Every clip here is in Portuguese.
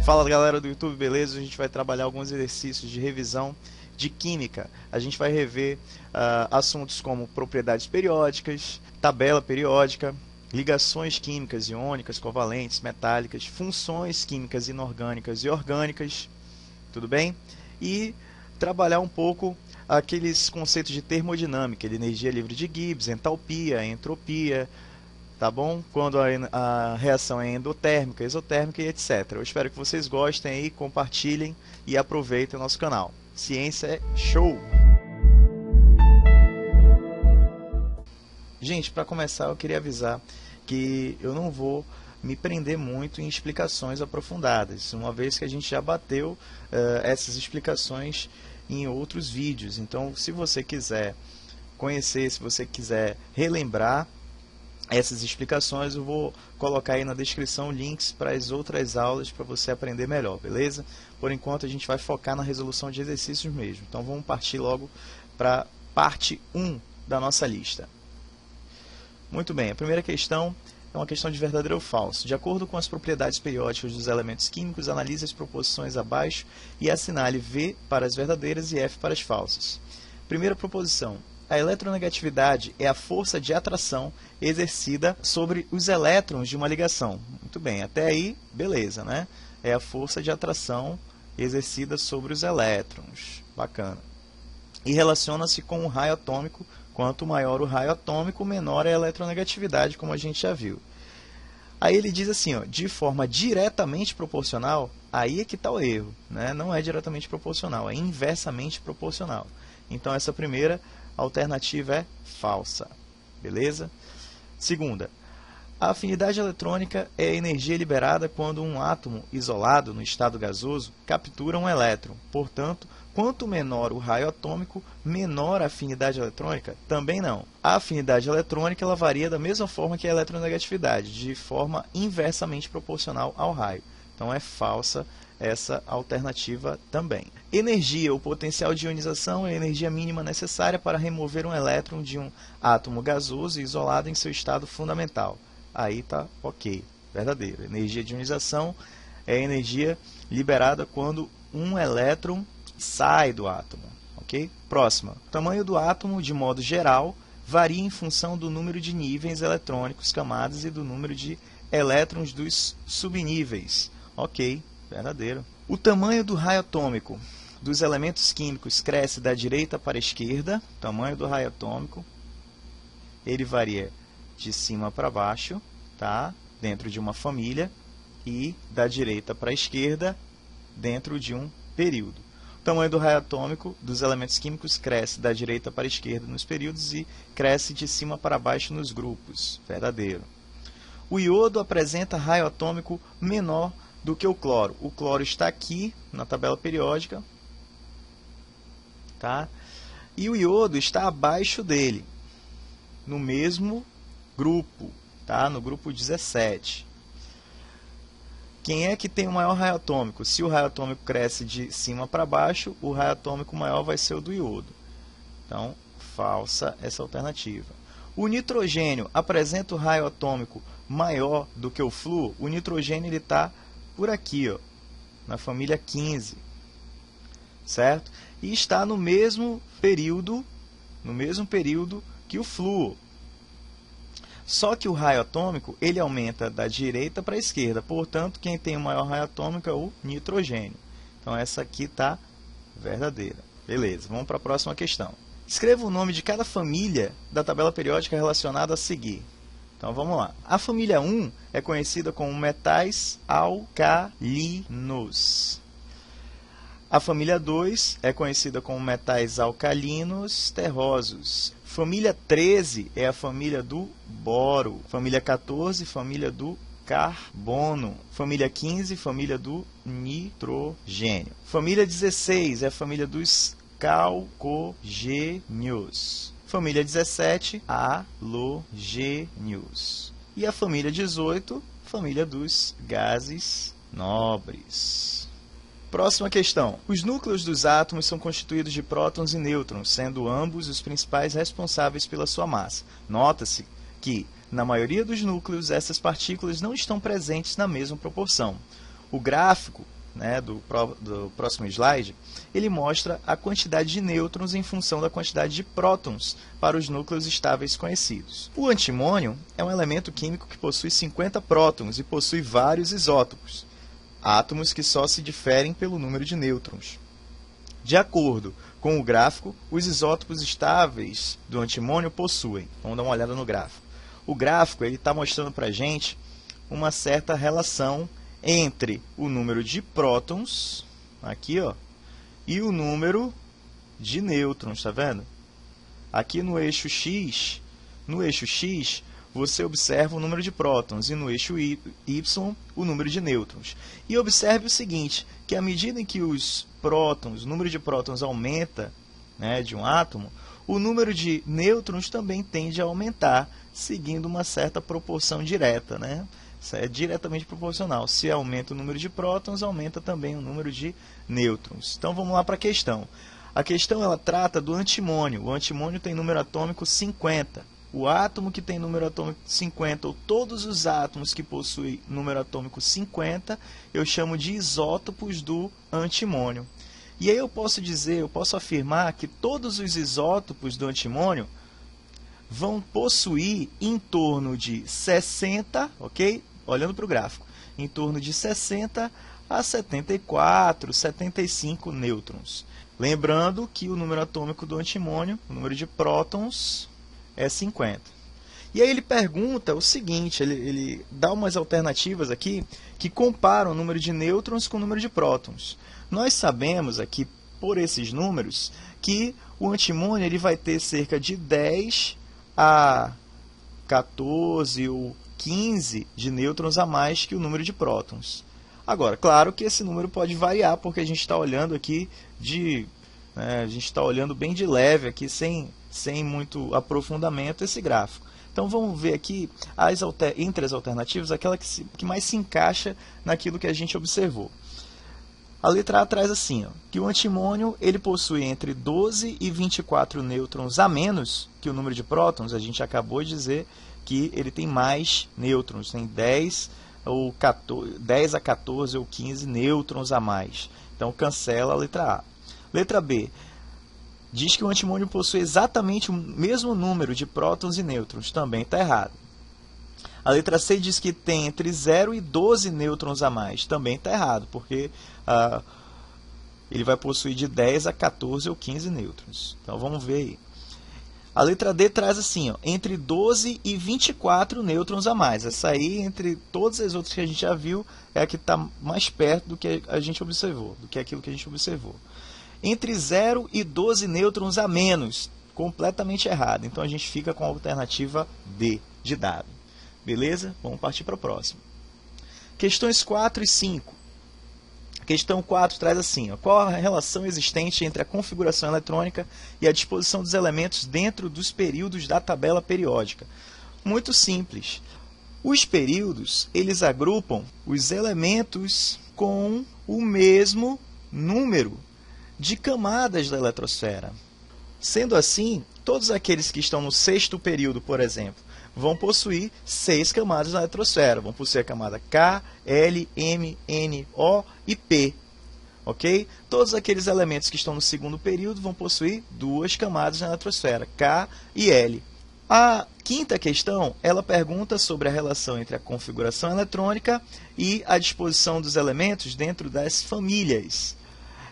Fala galera do YouTube, beleza? A gente vai trabalhar alguns exercícios de revisão de química. A gente vai rever assuntos como propriedades periódicas, tabela periódica, ligações químicas iônicas, covalentes, metálicas, funções químicas inorgânicas e orgânicas, tudo bem? E trabalhar um pouco aqueles conceitos de termodinâmica, de energia livre de Gibbs, entalpia, entropia, tá bom? Quando a reação é endotérmica, exotérmica e etc. Eu espero que vocês gostem aí, compartilhem e aproveitem o nosso canal. Ciência é show! Gente, para começar eu queria avisar que eu não vou me prender muito em explicações aprofundadas, uma vez que a gente já bateu essas explicações em outros vídeos. Então, se você quiser conhecer, se você quiser relembrar essas explicações, eu vou colocar aí na descrição links para as outras aulas para você aprender melhor, beleza? Por enquanto a gente vai focar na resolução de exercícios mesmo. Então vamos partir logo para parte 1 da nossa lista. Muito bem, a primeira questão é uma questão de verdadeiro ou falso. De acordo com as propriedades periódicas dos elementos químicos, analise as proposições abaixo e assinale V para as verdadeiras e F para as falsas. Primeira proposição. A eletronegatividade é a força de atração exercida sobre os elétrons de uma ligação. Muito bem, até aí, beleza, né? É a força de atração exercida sobre os elétrons. Bacana. E relaciona-se com o raio atômico. Quanto maior o raio atômico, menor é a eletronegatividade, como a gente já viu. Aí ele diz assim, ó, de forma diretamente proporcional, aí é que está o erro, né? Não é diretamente proporcional, é inversamente proporcional. Então, essa primeira alternativa é falsa, beleza? Segunda, a afinidade eletrônica é a energia liberada quando um átomo isolado no estado gasoso captura um elétron. Portanto, quanto menor o raio atômico, menor a afinidade eletrônica? Também não. A afinidade eletrônica ela varia da mesma forma que a eletronegatividade, de forma inversamente proporcional ao raio. Então, é falsa essa alternativa também. Energia, o potencial de ionização é a energia mínima necessária para remover um elétron de um átomo gasoso e isolado em seu estado fundamental. Aí está ok, verdadeiro. Energia de ionização é a energia liberada quando um elétron sai do átomo. Ok? Próxima. O tamanho do átomo, de modo geral, varia em função do número de níveis eletrônicos, camadas e do número de elétrons dos subníveis. Ok, verdadeiro. O tamanho do raio atômico dos elementos químicos cresce da direita para a esquerda. O tamanho do raio atômico, ele varia de cima para baixo, tá? Dentro de uma família, e da direita para a esquerda dentro de um período. O tamanho do raio atômico dos elementos químicos cresce da direita para a esquerda nos períodos e cresce de cima para baixo nos grupos. Verdadeiro. O iodo apresenta raio atômico menor do que o cloro. O cloro está aqui na tabela periódica, tá? E o iodo está abaixo dele, no mesmo grupo, tá? No grupo 17. Quem é que tem o maior raio atômico? Se o raio atômico cresce de cima para baixo, o raio atômico maior vai ser o do iodo. Então, falsa essa alternativa. O nitrogênio apresenta o raio atômico maior do que o flúor. O nitrogênio está por aqui, ó, na família 15, certo? E está no mesmo período que o flúor. Só que o raio atômico ele aumenta da direita para a esquerda, portanto, quem tem o maior raio atômico é o nitrogênio. Então, essa aqui está verdadeira. Beleza, vamos para a próxima questão. Escreva o nome de cada família da tabela periódica relacionada a seguir. Então, vamos lá. A família 1 é conhecida como metais alcalinos. A família 2 é conhecida como metais alcalinos terrosos. Família 13 é a família do boro. Família 14, família do carbono. Família 15, família do nitrogênio. Família 16 é a família dos calcogênios. Família 17, halogênios. E a família 18, família dos gases nobres. Próxima questão. Os núcleos dos átomos são constituídos de prótons e nêutrons, sendo ambos os principais responsáveis pela sua massa. Nota-se que, na maioria dos núcleos, essas partículas não estão presentes na mesma proporção. O gráfico né, do próximo slide, ele mostra a quantidade de nêutrons em função da quantidade de prótons para os núcleos estáveis conhecidos. O antimônio é um elemento químico que possui 50 prótons e possui vários isótopos, átomos que só se diferem pelo número de nêutrons. De acordo com o gráfico, os isótopos estáveis do antimônio possuem. Vamos dar uma olhada no gráfico. O gráfico está mostrando para a gente uma certa relação entre o número de prótons, aqui, ó, e o número de nêutrons, tá vendo? Aqui no eixo X, você observa o número de prótons e no eixo Y, o número de nêutrons. E observe o seguinte, que à medida em que o número de prótons aumenta, né, de um átomo, o número de nêutrons também tende a aumentar, seguindo uma certa proporção direta, né? Isso é diretamente proporcional. Se aumenta o número de prótons, aumenta também o número de nêutrons. Então vamos lá para a questão. A questão ela trata do antimônio. O antimônio tem número atômico 50. O átomo que tem número atômico 50, ou todos os átomos que possuem número atômico 50, eu chamo de isótopos do antimônio. E aí eu posso afirmar que todos os isótopos do antimônio vão possuir em torno de 60, ok? Olhando para o gráfico, em torno de 60 a 74, 75 nêutrons. Lembrando que o número atômico do antimônio, o número de prótons, é 50. E aí ele pergunta o seguinte, ele dá umas alternativas aqui que comparam o número de nêutrons com o número de prótons. Nós sabemos aqui, por esses números, que o antimônio ele vai ter cerca de 10 a 14 ou 15 de nêutrons a mais que o número de prótons. Agora, claro que esse número pode variar, porque a gente está olhando aqui a gente está olhando bem de leve aqui, sem muito aprofundamento, esse gráfico. Então vamos ver aqui, entre as alternativas, aquela que mais se encaixa naquilo que a gente observou. A letra A traz assim, ó, que o antimônio ele possui entre 12 e 24 nêutrons a menos que o número de prótons. A gente acabou de dizer que ele tem mais nêutrons, tem 10 a 14 ou 15 nêutrons a mais. Então cancela a letra A. Letra B diz que o antimônio possui exatamente o mesmo número de prótons e nêutrons. Também está errado. A letra C diz que tem entre 0 e 12 nêutrons a mais. Também está errado, porque ele vai possuir de 10 a 14 ou 15 nêutrons. Então vamos ver aí. A letra D traz assim, ó, entre 12 e 24 nêutrons a mais. Essa aí, entre todas as outras que a gente já viu, é a que está mais perto do que a gente observou, do que aquilo que a gente observou. Entre 0 e 12 nêutrons a menos, completamente errado. Então a gente fica com a alternativa D, de dado. Beleza? Vamos partir para a próxima. Questões 4 e 5. A questão 4 traz assim, ó, qual a relação existente entre a configuração eletrônica e a disposição dos elementos dentro dos períodos da tabela periódica? Muito simples. Os períodos, eles agrupam os elementos com o mesmo número de camadas da eletrosfera. Sendo assim, todos aqueles que estão no sexto período, por exemplo, vão possuir 6 camadas na eletrosfera. Vão possuir a camada K, L, M, N, O e P. Ok? Todos aqueles elementos que estão no segundo período vão possuir 2 camadas na eletrosfera, K e L. A quinta questão, ela pergunta sobre a relação entre a configuração eletrônica e a disposição dos elementos dentro das famílias.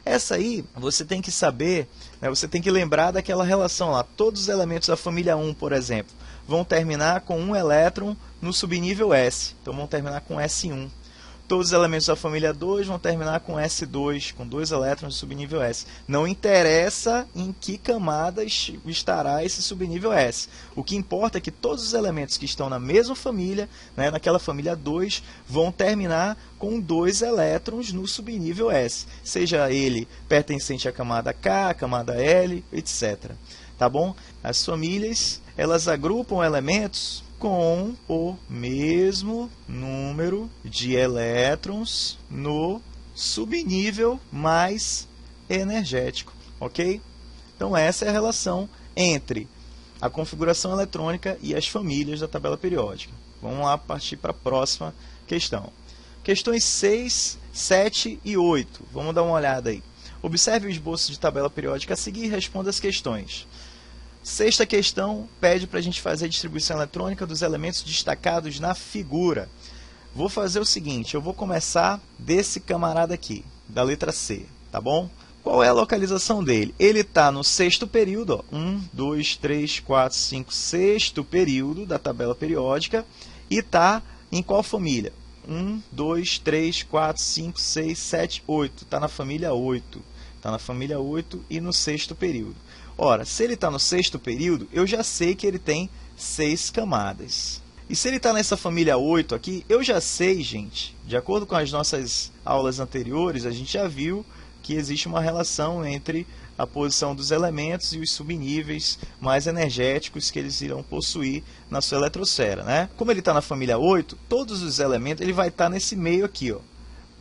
Essa aí, você tem que saber, né, você tem que lembrar daquela relação lá. Todos os elementos da família 1, por exemplo, vão terminar com um elétron no subnível S. Então, vão terminar com S1. Todos os elementos da família 2 vão terminar com S2, com 2 elétrons no subnível S. Não interessa em que camada estará esse subnível S. O que importa é que todos os elementos que estão na mesma família, né, naquela família 2, vão terminar com 2 elétrons no subnível S. Seja ele pertencente à camada K, à camada L, etc. Tá bom? As famílias, elas agrupam elementos com o mesmo número de elétrons no subnível mais energético, ok? Então essa é a relação entre a configuração eletrônica e as famílias da tabela periódica. Vamos lá partir para a próxima questão. Questões 6, 7 e 8. Vamos dar uma olhada aí. Observe o esboço de tabela periódica a seguir e responda as questões. Sexta questão pede para a gente fazer a distribuição eletrônica dos elementos destacados na figura. Vou fazer o seguinte, eu vou começar desse camarada aqui, da letra C, tá bom? Qual é a localização dele? Ele está no sexto período, ó, 1, 2, 3, 4, 5, sexto período da tabela periódica, e está em qual família? 1, 2, 3, 4, 5, 6, 7, 8. Está na família 8. Está na família 8 e no sexto período. Ora, se ele está no sexto período, eu já sei que ele tem 6 camadas. E se ele está nessa família 8 aqui, eu já sei, gente, de acordo com as nossas aulas anteriores, a gente já viu que existe uma relação entre a posição dos elementos e os subníveis mais energéticos que eles irão possuir na sua eletrosfera, né? Como ele está na família 8, todos os elementos, ele vai estar nesse meio aqui, ó.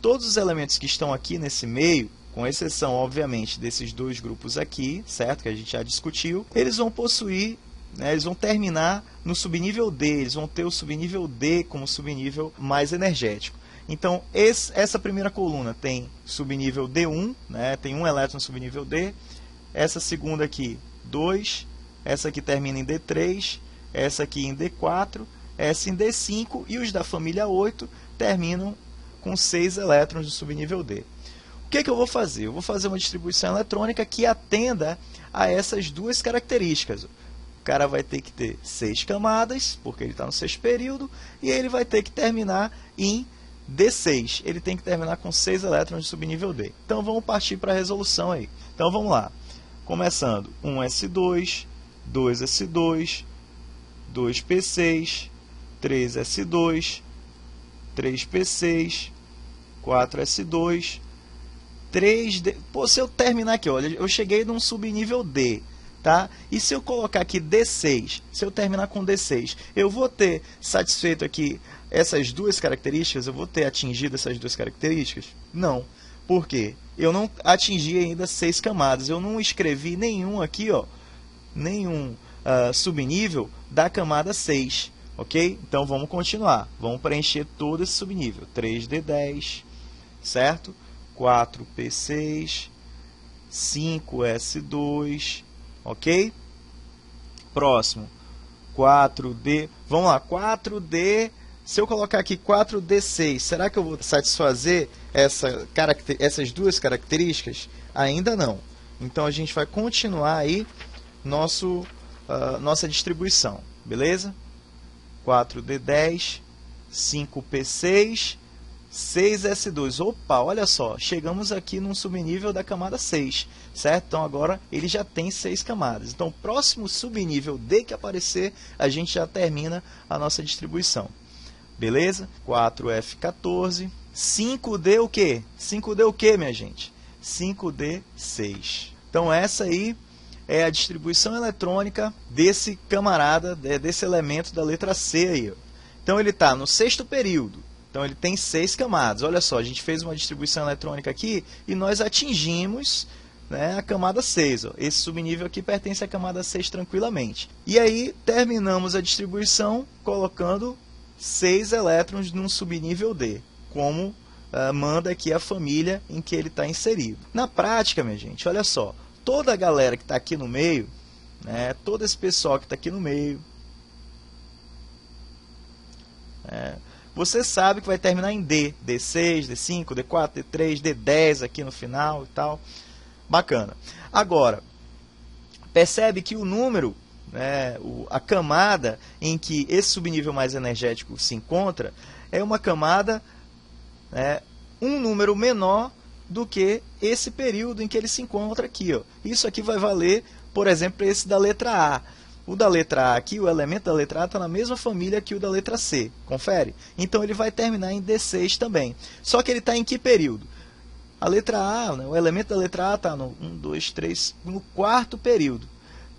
Todos os elementos que estão aqui nesse meio, com exceção, obviamente, desses dois grupos aqui, certo? Que a gente já discutiu, eles vão possuir, né, eles vão terminar no subnível D, eles vão ter o subnível D como subnível mais energético. Então, essa primeira coluna tem subnível D1, né, tem um elétron no subnível D. Essa segunda aqui, 2. Essa aqui termina em D3. Essa aqui em D4. Essa em D5. E os da família 8 terminam com 6 elétrons no subnível D. O que eu vou fazer? Eu vou fazer uma distribuição eletrônica que atenda a essas duas características. O cara vai ter que ter 6 camadas, porque ele está no sexto período, e ele vai ter que terminar em D6, ele tem que terminar com 6 elétrons de subnível D. Então vamos partir para a resolução aí. Então vamos lá. Começando 1s2, 2s2, 2p6, 3s2, 3p6, 4s2, 3d. Pô, se eu terminar aqui, olha, eu cheguei num subnível D, tá? E se eu colocar aqui D6, se eu terminar com D6, eu vou ter satisfeito aqui essas duas características, eu vou ter atingido essas duas características? Não. Por quê? Eu não atingi ainda 6 camadas. Eu não escrevi nenhum aqui, ó, nenhum subnível da camada 6. Ok? Então vamos continuar. Vamos preencher todo esse subnível. 3D10, certo? 4P6, 5S2, ok? Próximo. 4D. Vamos lá, 4D. Se eu colocar aqui 4D6, será que eu vou satisfazer essas duas características? Ainda não. Então, a gente vai continuar aí nossa distribuição. Beleza? 4D10, 5P6, 6S2. Opa, olha só. Chegamos aqui num subnível da camada 6. Certo? Então, agora ele já tem 6 camadas. Então, o próximo subnível D que aparecer, a gente já termina a nossa distribuição. Beleza? 4F14. 5D o quê? 5D o quê, minha gente? 5D6. Então, essa aí é a distribuição eletrônica desse camarada, desse elemento da letra C aí. Ó. Então, ele está no sexto período. Então, ele tem 6 camadas. Olha só, a gente fez uma distribuição eletrônica aqui e nós atingimos, né, a camada 6. Ó. Esse subnível aqui pertence à camada 6 tranquilamente. E aí, terminamos a distribuição colocando 6 elétrons num subnível D, como manda aqui a família em que ele está inserido. Na prática, minha gente, olha só, toda a galera que está aqui no meio, né, todo esse pessoal que está aqui no meio, você sabe que vai terminar em D, D6, D5, D4, D3, D10 aqui no final e tal. Bacana. Agora, percebe que o número, a camada em que esse subnível mais energético se encontra é uma camada, um número menor do que esse período em que ele se encontra aqui. Ó. Isso aqui vai valer, por exemplo, esse da letra A. O da letra A aqui, o elemento da letra A está na mesma família que o da letra C. Confere? Então, ele vai terminar em D6 também. Só que ele está em que período? A letra A, o elemento da letra A está no 1, 2, 3, no quarto período.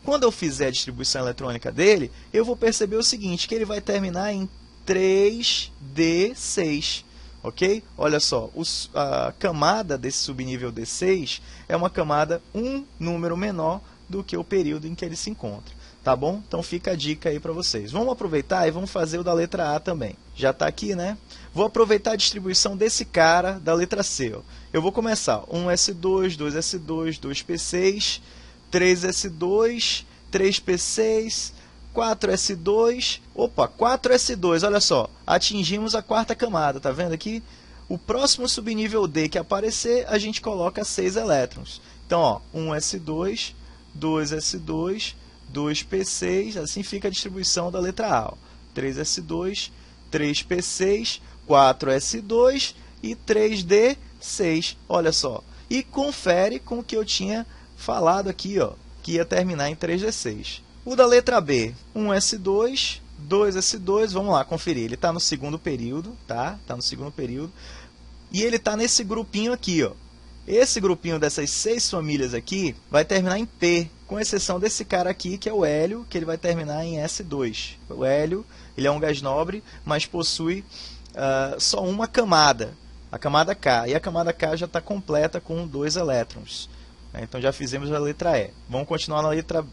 Quando eu fizer a distribuição eletrônica dele, eu vou perceber o seguinte, que ele vai terminar em 3D6, ok? Olha só, a camada desse subnível D6 é uma camada um número menor do que o período em que ele se encontra. tá bom? Então fica a dica aí para vocês. Vamos aproveitar e vamos fazer o da letra A também. Já está aqui, né? Vou aproveitar a distribuição desse cara da letra C. Ó. Eu vou começar 1S2, 2S2, 2P6, 3S2, 3P6, 4S2, opa, 4S2, olha só, atingimos a quarta camada, tá vendo aqui? O próximo subnível D que aparecer, a gente coloca 6 elétrons. Então, ó, 1S2, 2S2, 2P6, assim fica a distribuição da letra A. Ó. 3S2, 3P6, 4S2 e 3D6, olha só. E confere com o que eu tinha falado aqui, ó, que ia terminar em 3D6. O da letra B, 1S2, 2S2, vamos lá conferir. Ele está no segundo período, tá? Está no segundo período. E ele está nesse grupinho aqui, ó. Esse grupinho dessas 6 famílias aqui vai terminar em P, com exceção desse cara aqui, que é o hélio, que ele vai terminar em S2. O hélio, ele é um gás nobre, mas possui só uma camada, a camada K. E a camada K já está completa com 2 elétrons. Então já fizemos a letra E. Vamos continuar na letra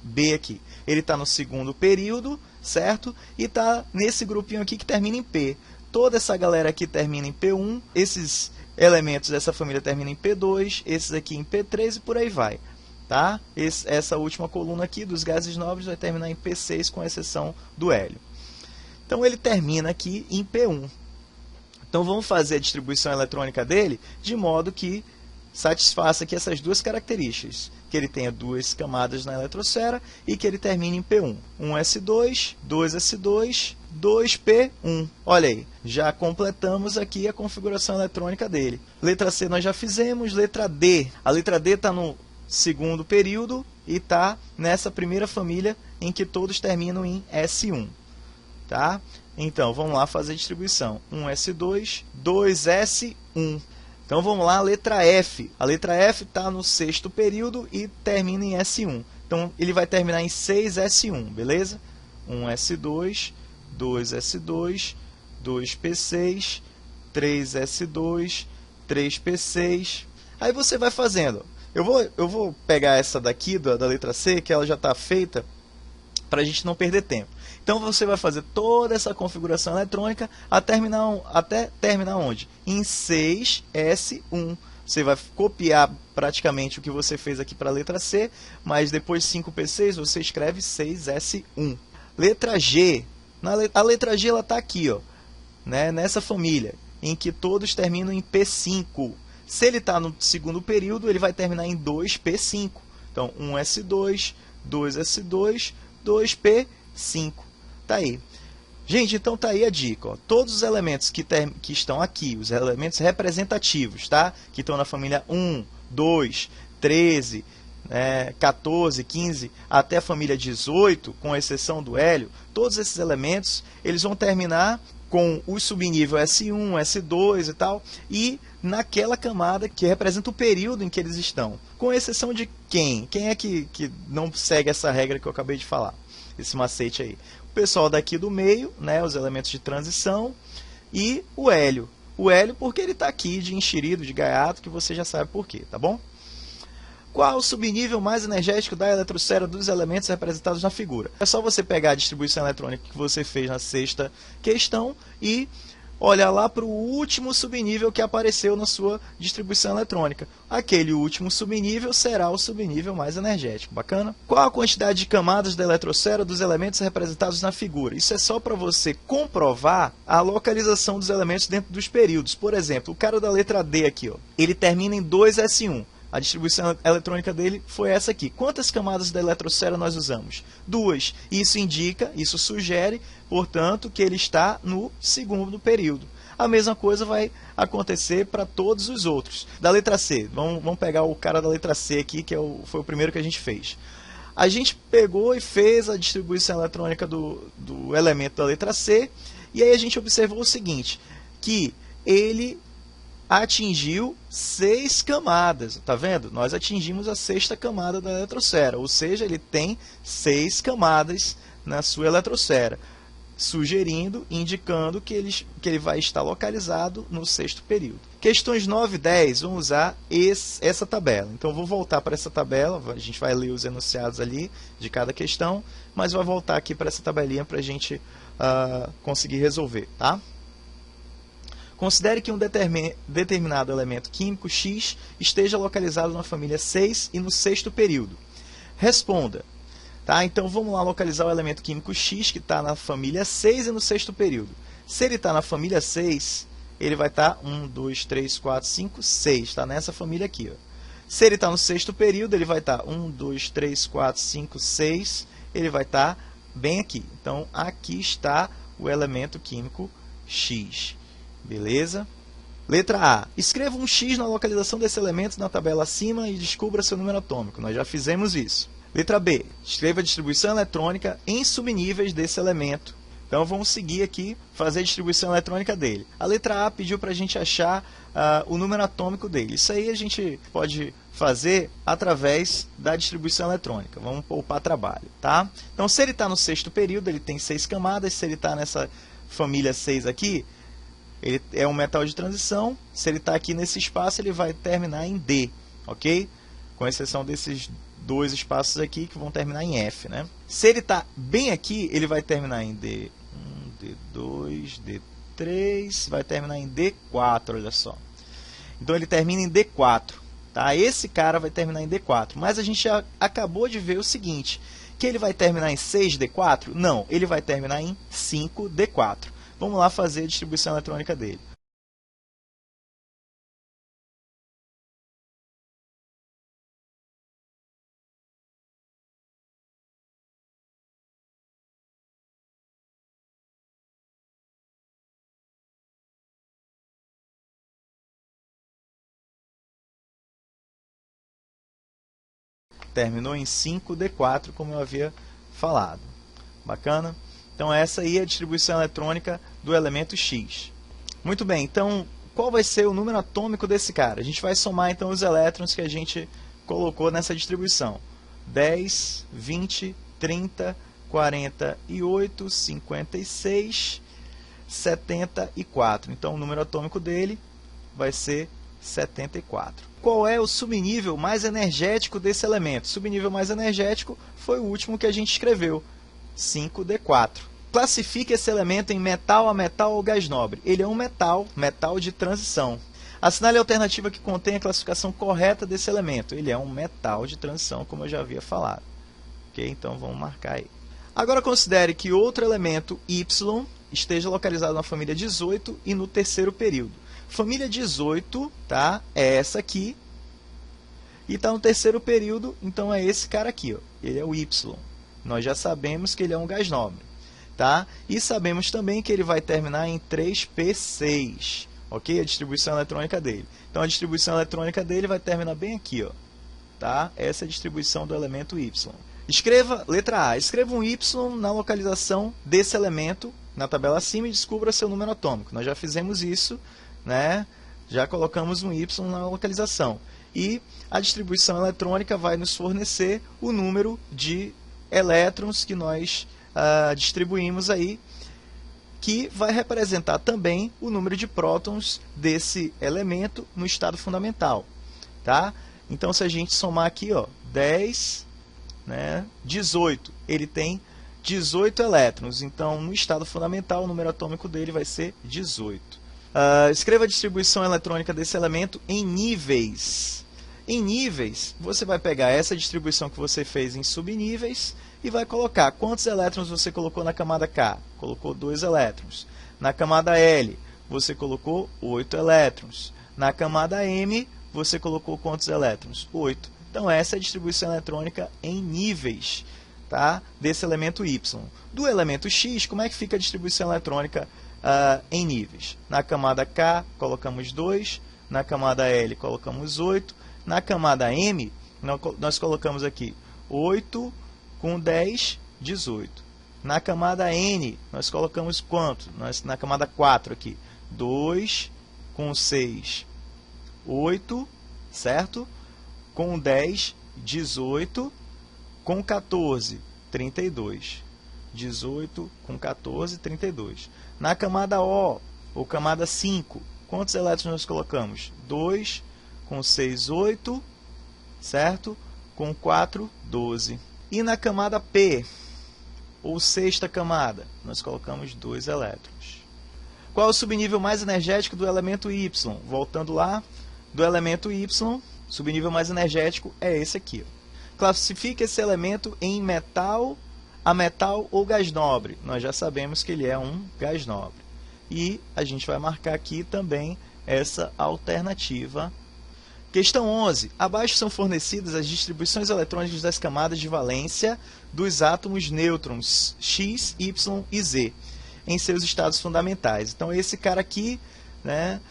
B aqui. Ele está no segundo período, certo? E está nesse grupinho aqui que termina em P. Toda essa galera aqui termina em P1, esses elementos dessa família terminam em P2, esses aqui em P3 e por aí vai. Tá? Essa última coluna aqui dos gases nobres vai terminar em P6, com exceção do hélio. Então ele termina aqui em P1. Então vamos fazer a distribuição eletrônica dele de modo que satisfaça aqui essas duas características, que ele tenha 2 camadas na eletrosfera e que ele termine em P1. 1S2, 2S2, 2P1. Olha aí, já completamos aqui a configuração eletrônica dele. Letra C nós já fizemos, letra D. A letra D está no segundo período e está nessa primeira família em que todos terminam em S1. Tá? Então, vamos lá fazer a distribuição. 1S2, 2S1. Então vamos lá, a letra F. A letra F está no sexto período e termina em S1. Então ele vai terminar em 6S1, beleza? 1S2, 2S2, 2P6, 3S2, 3P6. Aí você vai fazendo. Eu vou pegar essa daqui da letra C, que ela já está feita, para a gente não perder tempo. Então você vai fazer toda essa configuração eletrônica até terminar onde? Em 6S1. Você vai copiar praticamente o que você fez aqui para a letra C, mas depois 5P6 você escreve 6S1. Letra G. A letra G está aqui, ó, né, nessa família, em que todos terminam em P5. Se ele está no segundo período, ele vai terminar em 2P5. Então, 1S2, 2S2, 2P5. Tá aí. Gente, então tá aí a dica. Ó. Todos os elementos que estão aqui, os elementos representativos, tá? Que estão na família 1, 2, 13, 14, 15, até a família 18, com exceção do hélio, todos esses elementos eles vão terminar com o subnível S1, S2 e tal, e naquela camada que representa o período em que eles estão. Com exceção de quem? Quem é que não segue essa regra que eu acabei de falar? Esse macete aí. O pessoal daqui do meio, né, os elementos de transição, e o hélio. O hélio porque ele está aqui de enxerido, de gaiato, que você já sabe por quê, tá bom? Qual o subnível mais energético da eletrosfera dos elementos representados na figura? É só você pegar a distribuição eletrônica que você fez na sexta questão e olhar lá para o último subnível que apareceu na sua distribuição eletrônica. Aquele último subnível será o subnível mais energético. Bacana? Qual a quantidade de camadas da eletrosfera dos elementos representados na figura? Isso é só para você comprovar a localização dos elementos dentro dos períodos. Por exemplo, o cara da letra D aqui, ó, ele termina em 2S1. A distribuição eletrônica dele foi essa aqui. Quantas camadas da eletrosfera nós usamos? 2. Isso sugere, portanto, que ele está no segundo período. A mesma coisa vai acontecer para todos os outros. Da letra C, vamos pegar o cara da letra C aqui, que foi o primeiro que a gente fez. A gente pegou e fez a distribuição eletrônica do elemento da letra C, e aí a gente observou o seguinte, que ele atingiu 6 camadas, tá vendo? Nós atingimos a sexta camada da eletrosfera, ou seja, ele tem 6 camadas na sua eletrosfera. sugerindo, indicando que ele vai estar localizado no sexto período. Questões 9 e 10 vão usar essa tabela. Então, eu vou voltar para essa tabela, a gente vai ler os enunciados ali de cada questão, mas vai voltar aqui para essa tabelinha para a gente conseguir resolver. Tá? Considere que um determinado elemento químico X esteja localizado na família 6 e no sexto período. Responda. Tá? Então, vamos lá localizar o elemento químico X, que está na família 6 e no sexto período. Se ele está na família 6, ele vai estar 1, 2, 3, 4, 5, 6. Está nessa família aqui. Ó. Se ele está no sexto período, ele vai estar 1, 2, 3, 4, 5, 6. Ele vai estar bem aqui. Então, aqui está o elemento químico X. Beleza? Letra A. Escreva um X na localização desse elemento na tabela acima e descubra seu número atômico. Nós já fizemos isso. Letra B. Escreva a distribuição eletrônica em subníveis desse elemento. Então, vamos seguir aqui, fazer a distribuição eletrônica dele. A letra A pediu para a gente achar o número atômico dele. Isso aí a gente pode fazer através da distribuição eletrônica. Vamos poupar trabalho. Tá? Então, se ele está no sexto período, ele tem 6 camadas. Se ele está nessa família 6 aqui, ele é um metal de transição. Se ele está aqui nesse espaço, ele vai terminar em D. Ok? Com exceção desses 2 espaços aqui que vão terminar em F. Né? Se ele está bem aqui, ele vai terminar em D1, D2, D3, vai terminar em D4, olha só. Então, ele termina em D4. Tá? Esse cara vai terminar em D4. Mas a gente já acabou de ver o seguinte, que ele vai terminar em 6D4? Não, ele vai terminar em 5D4. Vamos lá fazer a distribuição eletrônica dele. Terminou em 5D4, como eu havia falado. Bacana? Então, essa aí é a distribuição eletrônica do elemento X. Muito bem, então, qual vai ser o número atômico desse cara? A gente vai somar, então, os elétrons que a gente colocou nessa distribuição. 10, 20, 30, 48, 56, 74. Então, o número atômico dele vai ser 74. Qual é o subnível mais energético desse elemento? O subnível mais energético foi o último que a gente escreveu, 5D4. Classifique esse elemento em metal, ametal ou gás nobre. Ele é um metal, metal de transição. Assinale a alternativa que contém a classificação correta desse elemento. Ele é um metal de transição, como eu já havia falado. Ok? Então, vamos marcar aí. Agora, considere que outro elemento, Y, esteja localizado na família 18 e no terceiro período. Família 18, tá? É essa aqui. E está no terceiro período, então é esse cara aqui. Ó. Ele é o Y. Nós já sabemos que ele é um gás nobre. Tá? E sabemos também que ele vai terminar em 3P6. Ok? A distribuição eletrônica dele. Então, a distribuição eletrônica dele vai terminar bem aqui. Ó. Tá? Essa é a distribuição do elemento Y. Escreva, letra A. Escreva um Y na localização desse elemento, na tabela acima, e descubra seu número atômico. Nós já fizemos isso. Né? Já colocamos um Y na localização. E a distribuição eletrônica vai nos fornecer o número de elétrons que nós distribuímos aí, que vai representar também o número de prótons desse elemento no estado fundamental. Tá? Então, se a gente somar aqui, ó, 10, né, 18, ele tem 18 elétrons. Então, no estado fundamental, o número atômico dele vai ser 18. Escreva a distribuição eletrônica desse elemento em níveis. Em níveis, você vai pegar essa distribuição que você fez em subníveis e vai colocar quantos elétrons você colocou na camada K. Colocou 2 elétrons. Na camada L, você colocou 8 elétrons. Na camada M, você colocou quantos elétrons? 8. Então, essa é a distribuição eletrônica em níveis, tá? Desse elemento Y. Do elemento X, como é que fica a distribuição eletrônica em níveis? Na camada K, colocamos 2. Na camada L, colocamos 8. Na camada M, nós colocamos aqui 8 com 10, 18. Na camada N, nós colocamos quanto? Na camada 4 aqui, 2 com 6, 8, certo? Com 10, 18. Com 14, 32. 18 com 14, 32. Na camada O, ou camada 5, quantos elétrons nós colocamos? 2 com 6, 8, certo? Com 4, 12. E na camada P, ou sexta camada, nós colocamos 2 elétrons. Qual é o subnível mais energético do elemento Y? Voltando lá, do elemento Y, subnível mais energético é esse aqui. Classifique esse elemento em metal, a metal ou gás nobre. Nós já sabemos que ele é um gás nobre. E a gente vai marcar aqui também essa alternativa. Questão 11. Abaixo são fornecidas as distribuições eletrônicas das camadas de valência dos átomos nêutrons X, Y e Z em seus estados fundamentais. Então, esse cara aqui, né,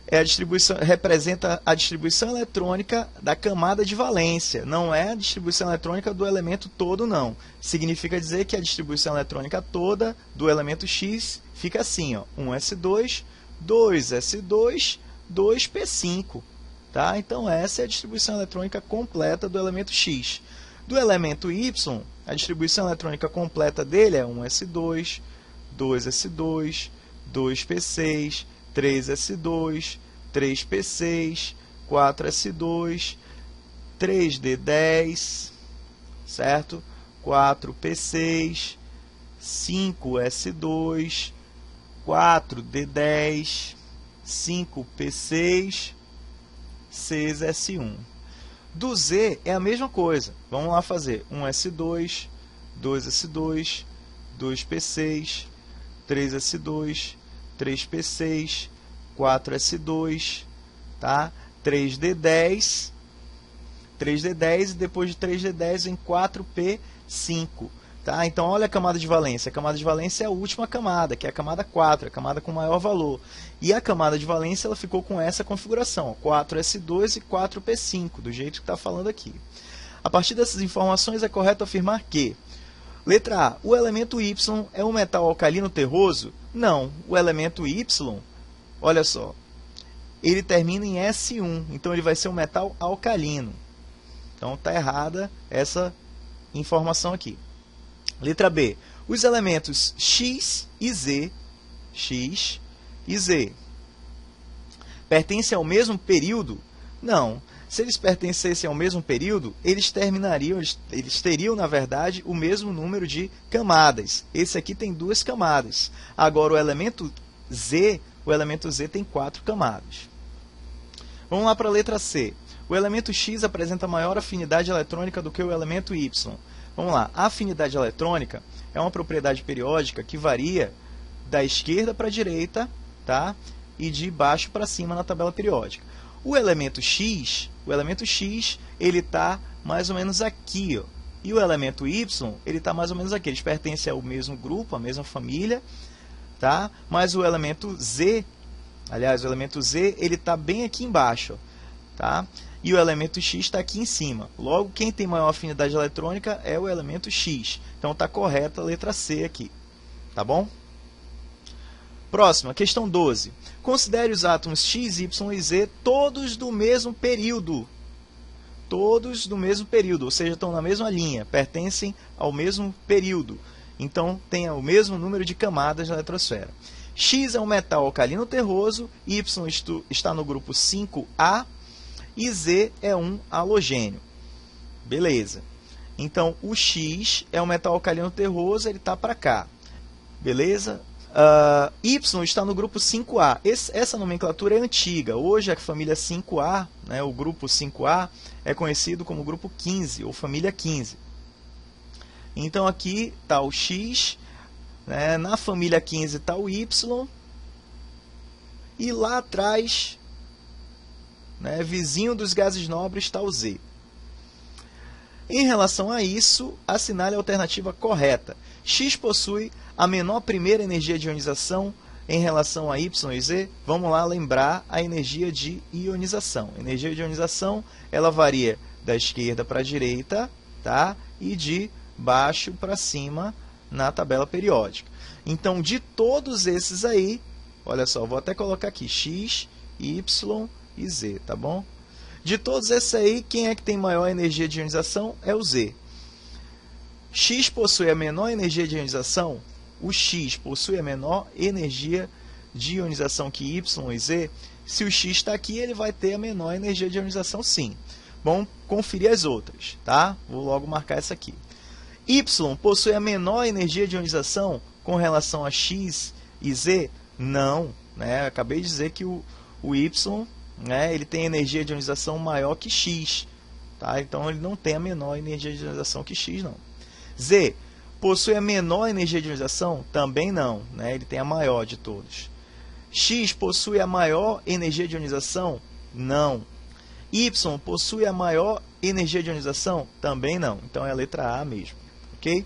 é a distribuição, representa a distribuição eletrônica da camada de valência. Não é a distribuição eletrônica do elemento todo, não. Significa dizer que a distribuição eletrônica toda do elemento X fica assim, ó, 1s2, 2s2, 2p5. Tá? Então, essa é a distribuição eletrônica completa do elemento X. Do elemento Y, a distribuição eletrônica completa dele é 1s2, 2s2, 2p6, 3s2, 3p6, 4s2, 3d10, certo? 4p6, 5s2, 4d10, 5p6, 6s1. Do Z é a mesma coisa. Vamos lá fazer 1s2, 2s2, 2p6, 3s2, 3p6, 4s2, tá? 3d10, 3d10 e depois de 3d10 vem 4p5. Tá? Então, olha a camada de valência. A camada de valência é a última camada, que é a camada 4, a camada com maior valor. E a camada de valência ela ficou com essa configuração, 4s2 e 4p5, do jeito que está falando aqui. A partir dessas informações, é correto afirmar que: letra A, o elemento Y é um metal alcalino terroso? Não, o elemento Y, olha só, ele termina em S1, então ele vai ser um metal alcalino. Então, está errada essa informação aqui. Letra B. Os elementos X e Z pertencem ao mesmo período? Não. Se eles pertencessem ao mesmo período, eles teriam, na verdade, o mesmo número de camadas. Esse aqui tem 2 camadas. Agora, o elemento Z tem 4 camadas. Vamos lá para a letra C. O elemento X apresenta maior afinidade eletrônica do que o elemento Y. Vamos lá, a afinidade eletrônica é uma propriedade periódica que varia da esquerda para a direita, tá? E de baixo para cima na tabela periódica. O elemento X ele está mais ou menos aqui, ó. E o elemento Y, ele está mais ou menos aqui. Eles pertencem ao mesmo grupo, à mesma família, tá? Mas o elemento Z, aliás, o elemento Z, ele está bem aqui embaixo, ó, tá? E o elemento X está aqui em cima. Logo, quem tem maior afinidade eletrônica é o elemento X. Então, está correta a letra C aqui. Tá bom? Próxima, questão 12. Considere os átomos X, Y e Z todos do mesmo período. Todos do mesmo período, ou seja, estão na mesma linha, pertencem ao mesmo período. Então, tem o mesmo número de camadas na eletrosfera. X é um metal alcalino terroso, Y está no grupo 5A, e Z é um halogênio. Beleza. Então, o X é um metal alcalino terroso, ele está para cá. Beleza? Y está no grupo 5A. Essa nomenclatura é antiga. Hoje, a família 5A, né, o grupo 5A, é conhecido como grupo 15, ou família 15. Então, aqui está o X, né, na família 15 está o Y, e lá atrás, né, vizinho dos gases nobres, está o Z. Em relação a isso, assinale a alternativa correta. X possui a menor primeira energia de ionização em relação a Y e Z. Vamos lá lembrar a energia de ionização. A energia de ionização ela varia da esquerda para a direita, tá? E de baixo para cima na tabela periódica. Então, de todos esses aí, olha só, vou até colocar aqui X, Y e Z, tá bom? De todos esses aí, quem é que tem maior energia de ionização é o Z. X possui a menor energia de ionização? O X possui a menor energia de ionização que Y e Z? Se o X está aqui, ele vai ter a menor energia de ionização, sim. Vamos conferir as outras, tá? Vou logo marcar essa aqui. Y possui a menor energia de ionização com relação a X e Z? Não, né? Acabei de dizer que o Y, né, ele tem energia de ionização maior que X, tá? Então ele não tem a menor energia de ionização que X, não. Z possui a menor energia de ionização? Também não, né? Ele tem a maior de todos. X possui a maior energia de ionização? Não. Y possui a maior energia de ionização? Também não. Então é a letra A mesmo, ok?